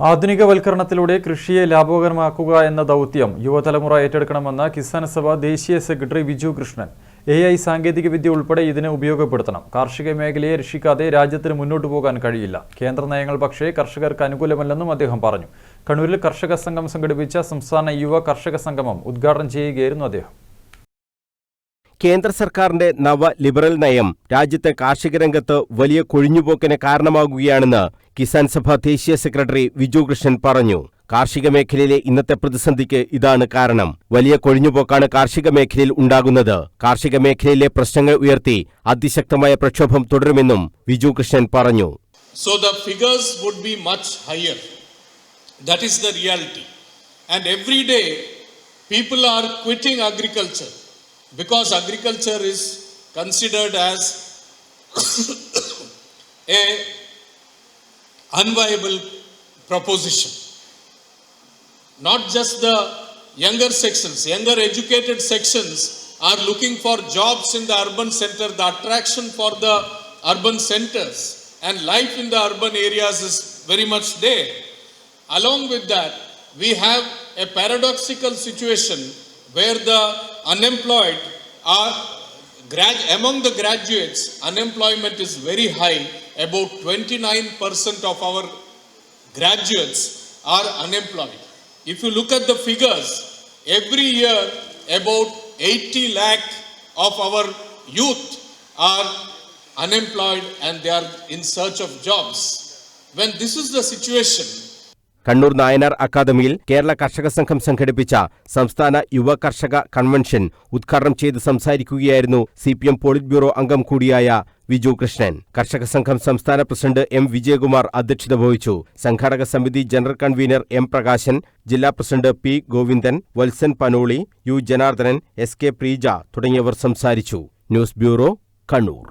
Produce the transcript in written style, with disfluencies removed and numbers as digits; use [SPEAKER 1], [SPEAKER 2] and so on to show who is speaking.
[SPEAKER 1] ആധുനികവൽക്കരണത്തിലൂടെ കൃഷിയെ ലാഭകരമാക്കുക എന്ന ദൗത്യം യുവതലമുറ ഏറ്റെടുക്കണമെന്ന് കിസാൻ സഭ ദേശീയ സെക്രട്ടറി വിജു കൃഷ്ണൻ. AI സാങ്കേതികവിദ്യ ഉൾപ്പെടെ ഇതിനെ ഉപയോഗപ്പെടുത്തണം. കാർഷിക മേഖലയെ രക്ഷിക്കാതെ രാജ്യത്തിന് മുന്നോട്ടു പോകാൻ കഴിയില്ല. കേന്ദ്ര നയങ്ങൾ പക്ഷേ കർഷകർക്ക് അനുകൂലമല്ലെന്നും അദ്ദേഹം പറഞ്ഞു. കണ്ണൂരിൽ കർഷക സംഘം സംഘടിപ്പിച്ച സംസ്ഥാന യുവ കർഷക സംഗമം ഉദ്ഘാടനം ചെയ്യുകയായിരുന്നു അദ്ദേഹം.
[SPEAKER 2] കേന്ദ്ര സർക്കാരിന്റെ നവ ലിബറൽ നയം രാജ്യത്തെ കാർഷിക രംഗത്ത് വലിയ കൊഴിഞ്ഞുപോക്കിന് കാരണമാകുകയാണെന്ന് കിസാൻ സഭ ദേശീയ സെക്രട്ടറി വിജു കൃഷ്ണൻ പറഞ്ഞു. കാർഷിക മേഖലയിലെ ഇന്നത്തെ പ്രതിസന്ധിക്ക് ഇതാണ് കാരണം. വലിയ കൊഴിഞ്ഞുപോക്കാണ് കാർഷിക മേഖലയിൽ ഉണ്ടാകുന്നത്. കാർഷിക മേഖലയിലെ പ്രശ്നങ്ങൾ ഉയർത്തി അതിശക്തമായ പ്രക്ഷോഭം തുടരുമെന്നും വിജു കൃഷ്ണൻ പറഞ്ഞു.
[SPEAKER 3] So the figures would be much higher. That is the reality. And every day people are quitting agriculture because agriculture is considered as a unviable proposition. Not just the younger sections, younger educated sections are looking for jobs in the urban center. The attraction for the urban centers and life in the urban areas is very much there. Along with that, we have a paradoxical situation where the unemployed are among the graduates, unemployment is very high. About 29% of our graduates are unemployed. If you look at the figures, every year about 80 lakh of our youth are unemployed and they are in search of jobs. When this is the situation,
[SPEAKER 2] Kannur Nayanar അക്കാദമിയിൽ കേരള കർഷക സംഘം സംഘടിപ്പിച്ച സംസ്ഥാന യുവ കർഷക convention ഉദ്ഘാടനം ചെയ്ത് സംസാരിക്കുകയായിരുന്നു CPM പോളിറ്റ് ബ്യൂറോ അംഗം കൂടിയായ വിജു കൃഷ്ണൻ. കർഷക സംഘം സംസ്ഥാന പ്രസിഡന്റ് M വിജയകുമാർ അധ്യക്ഷത വഹിച്ചു. സംഘാടക സമിതി ജനറൽ കൺവീനർ M പ്രകാശൻ, ജില്ലാ president P Govindan, Valsan Panoli, U Janardhanan, SK Preeja തുടങ്ങിയവർ സംസാരിച്ചു. News bureau, Kannur.